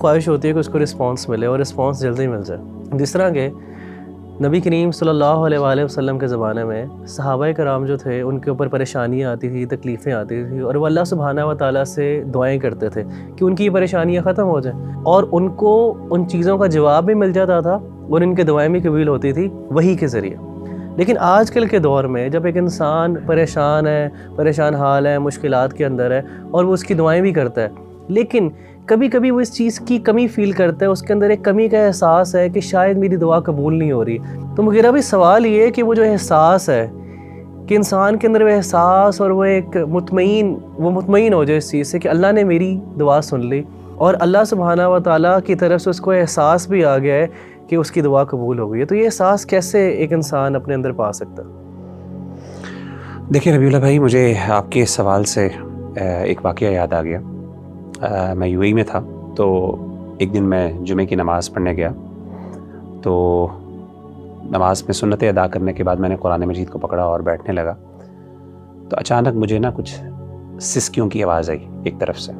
خواہش ہوتی ہے کہ اس کو رسپانس ملے اور رسپانس جلدی مل جائے. جس طرح کہ نبی کریم صلی اللہ علیہ وآلہ وسلم کے زمانے میں صحابہ کرام جو تھے ان کے اوپر پریشانیاں آتی تھی، تکلیفیں آتی تھیں، اور وہ اللہ سبحانہ و تعالیٰ سے دعائیں کرتے تھے کہ ان کی یہ پریشانیاں ختم ہو جائیں، اور ان کو ان چیزوں کا جواب بھی مل جاتا تھا اور ان کی دعائیں بھی قبول ہوتی تھی وحی کے ذریعے. لیکن آج کل کے دور میں جب ایک انسان پریشان ہے، پریشان حال ہے، مشکلات کے اندر ہے، اور وہ اس کی دعائیں بھی کرتا ہے، لیکن کبھی کبھی وہ اس چیز کی کمی فیل کرتا ہے، اس کے اندر ایک کمی کا احساس ہے کہ شاید میری دعا قبول نہیں ہو رہی. تو میرا بھی سوال یہ ہے کہ وہ جو احساس ہے کہ انسان کے اندر وہ احساس اور وہ ایک مطمئن ہو جائے اس چیز سے کہ اللہ نے میری دعا سن لی، اور اللہ سبحانہ و تعالیٰ کی طرف سے اس کو احساس بھی آ گیا ہے کہ اس کی دعا قبول ہو گئی ہے. تو یہ احساس کیسے ایک انسان اپنے اندر پا سکتا ہے؟ دیکھیں ربیع اللہ بھائی، مجھے آپ کے اس سوال سے ایک واقعہ یاد آ گیا. میں یو اے ای میں تھا، تو ایک دن میں جمعے کی نماز پڑھنے گیا. تو نماز میں سنتیں ادا کرنے کے بعد میں نے قرآن مجید کو پکڑا اور بیٹھنے لگا. تو اچانک مجھے نا کچھ سسکیوں کی آواز آئی ایک طرف سے.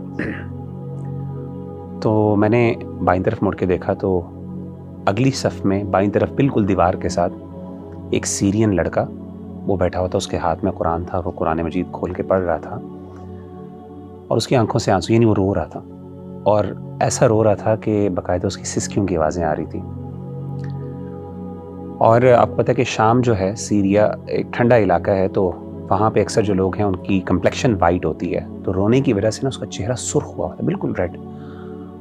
تو میں نے بائیں طرف مڑ کے دیکھا تو اگلی صف میں بائیں طرف بالکل دیوار کے ساتھ ایک سیرین لڑکا وہ بیٹھا ہوا تھا. اس کے ہاتھ میں قرآن تھا اور وہ قرآن مجید کھول کے پڑھ رہا تھا، اور اس کی آنکھوں سے آنسو، یعنی وہ رو رہا تھا، اور ایسا رو رہا تھا کہ باقاعدہ اس کی سسکیوں کی آوازیں آ رہی تھیں. اور آپ کو پتہ ہے کہ شام جو ہے، سیریا ایک ٹھنڈا علاقہ ہے، تو وہاں پہ اکثر جو لوگ ہیں ان کی کمپلیکشن وائٹ ہوتی ہے، تو رونے کی وجہ سے نا اس کا چہرہ سرخ ہوا تھا، بالکل ریڈ،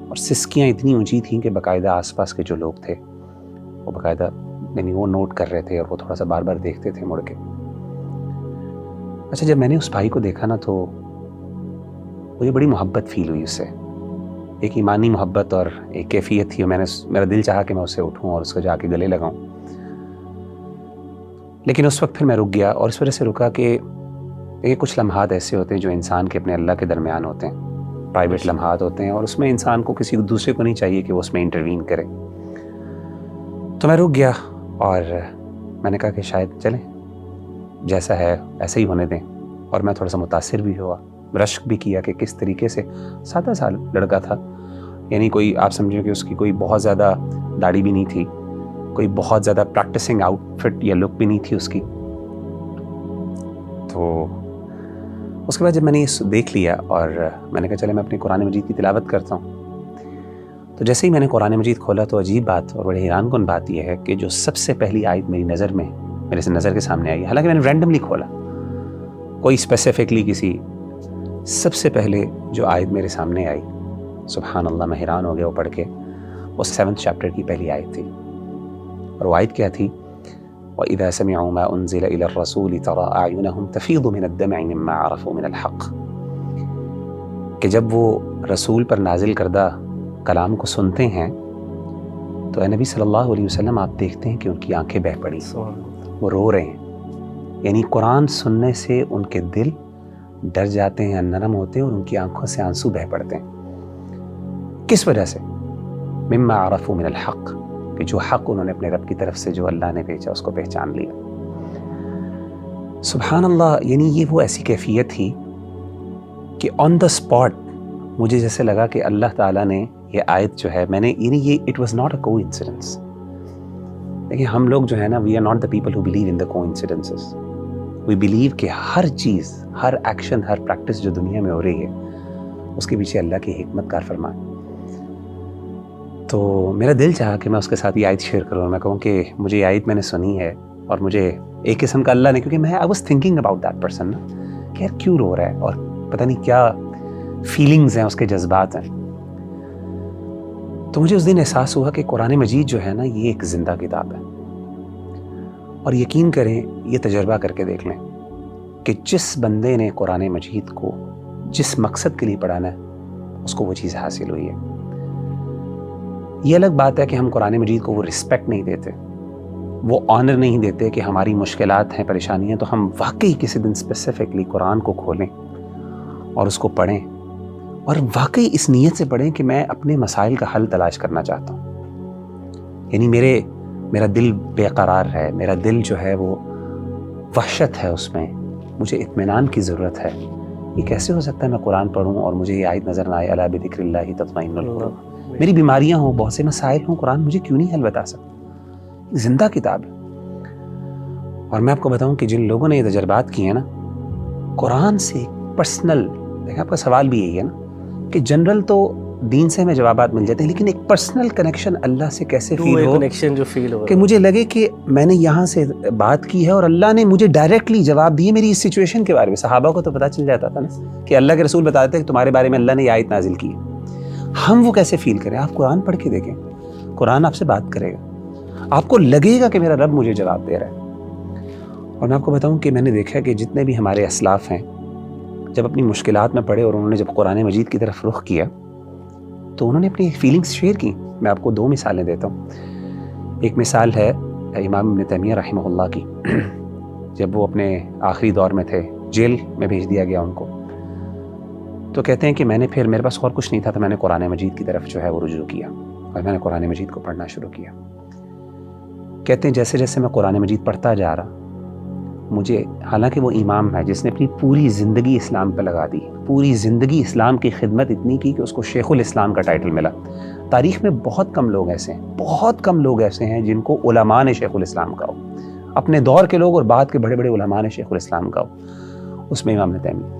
اور سسکیاں اتنی اونچی تھیں کہ باقاعدہ آس پاس کے جو لوگ تھے وہ باقاعدہ یعنی وہ نوٹ کر رہے تھے، اور وہ تھوڑا سا بار بار دیکھتے تھے مڑ کے. اچھا، جب میں نے اس بھائی کو دیکھا نا تو مجھے بڑی محبت فیل ہوئی اس سے، ایک ایمانی محبت اور ایک کیفیت تھی، اور میرا دل چاہا کہ میں اس سے اٹھوں اور اس کو جا کے گلے لگاؤں. لیکن اس وقت پھر میں رک گیا، اور اس وجہ سے رکا کہ یہ کچھ لمحات ایسے ہوتے ہیں جو انسان کے اپنے اللہ کے درمیان ہوتے ہیں، پرائیویٹ لمحات ہوتے ہیں، اور اس میں انسان کو کسی دوسرے کو نہیں چاہیے کہ وہ اس میں انٹروین کرے. تو میں رک گیا اور میں نے کہا کہ شاید چلیں، جیسا ہے ایسا ہی ہونے دیں. اور میں تھوڑا سا متاثر بھی ہوا، رشک بھی کیا کہ کس طریقے سے 7 سال لڑکا تھا، یعنی کوئی آپ سمجھیں کہ اس کی کوئی بہت زیادہ داڑھی بھی نہیں تھی، کوئی بہت زیادہ پریکٹسنگ آؤٹ فٹ یا لک بھی نہیں تھی اس کی. تو اس کے بعد جب میں نے یہ دیکھ لیا اور میں نے کہا چلے میں اپنی قرآن مجید کی تلاوت کرتا ہوں. تو جیسے ہی میں نے قرآن مجید کھولا تو عجیب بات اور بڑے حیران کن بات یہ ہے کہ جو سب سے پہلی آیت میری نظر کے سامنے آئی، حالانکہ میں نے رینڈملی کھولا، کوئی اسپیسیفکلی کسی، سب سے پہلے جو آیت میرے سامنے آئی، سبحان اللہ، میں حیران ہو گیا وہ پڑھ کے. وہ 7 چیپٹر کی پہلی آیت تھی، اور وہ آیت کیا تھی؟ وَإِذَا سَمِعُوا مَا أُنزِلَ إِلَى الرَّسُولِ تَرَىٰ أَعْيُنَهُمْ تَفِيضُ مِنَ الدَّمْعِ مِمَّا عَرَفُوا مِنَ الْحَقِّ. کہ جب وہ رسول پر نازل کردہ کلام کو سنتے ہیں تو اے نبی صلی اللہ علیہ وسلم آپ دیکھتے ہیں کہ ان کی آنکھیں بہہ پڑی، وہ رو رہے ہیں. یعنی قرآن سننے سے ان کے دل ڈر جاتے ہیں، نرم ہوتے ہیں، اور ان کی آنکھوں سے آنسو بہہ پڑتے ہیں. کس وجہ سے؟ مما عرفوا من الحق، کہ جو حق انہوں نے اپنے رب کی طرف سے جو اللہ نے بھیجا اس کو پہچان لیا. سبحان اللہ، یعنی یہ وہ ایسی کیفیت تھی کہ آن دا اسپاٹ مجھے جیسے لگا کہ اللہ تعالیٰ نے یہ آیت جو ہے، میں نے یعنی یہ اٹ واز ناٹ اے کو انسیڈنس. دیکھیں ہم لوگ جو ہے نا، we are not the people who believe in the coincidences. We believe کہ ہر چیز، ہر ایکشن، ہر پریکٹس جو دنیا میں ہو رہی ہے اس کے پیچھے اللہ کی حکمت کار فرمان. تو میرا دل چاہا کہ میں اس کے ساتھ یہ آیت شیئر کروں، اور میں کہوں کہ مجھے یہ آیت میں نے سنی ہے، اور مجھے ایک قسم کا اللہ نے، کیونکہ میں I was thinking about that person نا، کہ یار کیوں رو رہا ہے، اور پتہ نہیں کیا فیلنگز ہیں، اس کے جذبات ہیں. تو مجھے اس دن احساس ہوا کہ قرآن مجید جو ہے نا، یہ ایک زندہ کتاب ہے. اور یقین کریں، یہ تجربہ کر کے دیکھ لیں کہ جس بندے نے قرآن مجید کو جس مقصد کے لیے پڑھانا ہے اس کو وہ چیز حاصل ہوئی ہے. یہ الگ بات ہے کہ ہم قرآن مجید کو وہ رسپیکٹ نہیں دیتے، وہ آنر نہیں دیتے کہ ہماری مشکلات ہیں، پریشانیاں، تو ہم واقعی کسی دن اسپیسیفکلی قرآن کو کھولیں اور اس کو پڑھیں، اور واقعی اس نیت سے پڑھیں کہ میں اپنے مسائل کا حل تلاش کرنا چاہتا ہوں. یعنی میرا دل بے قرار ہے، میرا دل جو ہے وہ وحشت ہے، اس میں مجھے اطمینان کی ضرورت ہے. یہ کیسے ہو سکتا ہے میں قرآن پڑھوں اور مجھے یہ آیت نظر نہ آئے، الا بذکر اللہ تطمئن القلوب، میری بیماریاں ہوں، بہت سے مسائل ہوں، قرآن مجھے کیوں نہیں حل بتا سکتا؟ زندہ کتاب ہے۔ اور میں آپ کو بتاؤں کہ جن لوگوں نے یہ تجربات کیے ہیں نا، قرآن سے پرسنل، دیکھیں آپ کا سوال بھی یہی ہے نا کہ جنرل تو دین سے ہمیں جوابات مل جاتے ہیں، لیکن ایک پرسنل کنیکشن اللہ سے کیسے فیل ہو، کنیکشن جو فیل ہو کہ مجھے لگے کہ میں نے یہاں سے بات کی ہے اور اللہ نے مجھے ڈائریکٹلی جواب دیے میری اس سچویشن کے بارے میں۔ صحابہ کو تو پتہ چل جاتا تھا نا کہ اللہ کے رسول بتاتے ہیں کہ تمہارے بارے میں اللہ نے یہ آیت نازل کی ہے، ہم وہ کیسے فیل کریں؟ آپ قرآن پڑھ کے دیکھیں، قرآن آپ سے بات کرے گا، آپ کو لگے گا کہ میرا رب مجھے جواب دے رہا ہے۔ اور میں آپ کو بتاؤں کہ میں نے دیکھا کہ جتنے بھی ہمارے اسلاف ہیں، جب اپنی مشکلات میں پڑے اور انہوں نے جب قرآن مجید کی طرف رخ کیا تو انہوں نے اپنی فیلنگز شیئر کی۔ میں آپ کو 2 مثالیں دیتا ہوں۔ ایک مثال ہے امام ابن تیمیہ رحمہ اللہ کی، جب وہ اپنے آخری دور میں تھے، جیل میں بھیج دیا گیا ان کو، تو کہتے ہیں کہ میں نے پھر، میرے پاس اور کچھ نہیں تھا تو میں نے قرآن مجید کی طرف جو ہے وہ رجوع کیا اور میں نے قرآن مجید کو پڑھنا شروع کیا۔ کہتے ہیں جیسے جیسے میں قرآن مجید پڑھتا جا رہا، مجھے، حالانکہ وہ امام ہے جس نے اپنی پوری زندگی اسلام پہ لگا دی، پوری زندگی اسلام کی خدمت اتنی کی کہ اس کو شیخ الاسلام کا ٹائٹل ملا۔ تاریخ میں بہت کم لوگ ایسے ہیں، بہت کم لوگ ایسے ہیں جن کو علماء نے شیخ الاسلام کہا ہو، اپنے دور کے لوگ اور بعد کے بڑے بڑے علماء نے شیخ الاسلام کہا ہو، اس میں امام ابن تیمیہ۔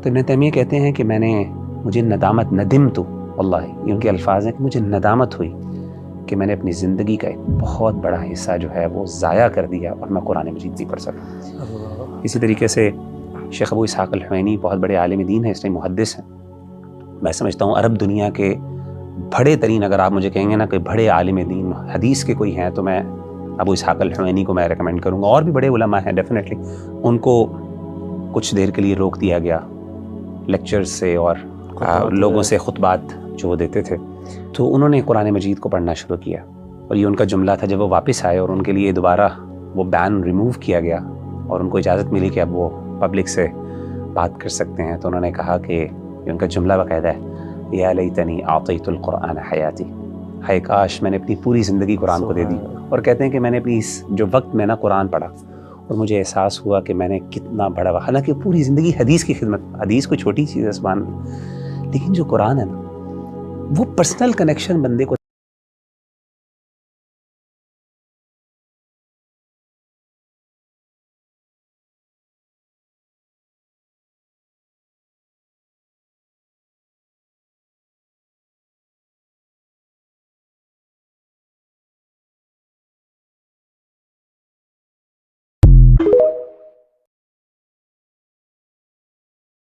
تو ابن تیمیہ کہتے ہیں کہ مجھے ندامت، ندمت واللہ، یہ ان کے الفاظ ہیں کہ مجھے ندامت ہوئی کہ میں نے اپنی زندگی کا ایک بہت بڑا حصہ جو ہے وہ ضائع کر دیا اور میں قرآن مجید نہیں پڑھ سکا۔ اسی طریقے سے شیخ ابو اسحاق الحوینی بہت بڑے عالم دین ہیں، اس ٹائم محدث ہیں۔ میں سمجھتا ہوں عرب دنیا کے بڑے ترین، اگر آپ مجھے کہیں گے نا کہ بڑے عالم دین حدیث کے کوئی ہیں تو میں ابو اسحاق الحوینی کو میں ریکمینڈ کروں گا۔ اور بھی بڑے علماء ہیں ڈیفینیٹلی، ان کو کچھ دیر کے لیے روک دیا گیا لیکچرز سے اور لوگوں سے خطبات جو وہ دیتے تھے، تو انہوں نے قرآن مجید کو پڑھنا شروع کیا۔ اور یہ ان کا جملہ تھا جب وہ واپس آئے اور ان کے لیے دوبارہ وہ بین ریموو کیا گیا اور ان کو اجازت ملی کہ اب وہ پبلک سے بات کر سکتے ہیں، تو انہوں نے کہا کہ یہ ان کا جملہ باقاعدہ ہے، یا لیتنی اعطیت القرآن حیاتی، ہائے کاش میں نے اپنی پوری زندگی قرآن کو دے دی۔ اور کہتے ہیں کہ میں نے اپنی اس جو وقت میں نا قرآن پڑھا اور مجھے احساس ہوا کہ میں نے کتنا بڑا، حالانکہ پوری زندگی حدیث کی خدمت، حدیث کوئی چھوٹی چیز ہے سبحان اللہ، لیکن جو قرآن ہے نا وہ پرسنل کنیکشن بندے کو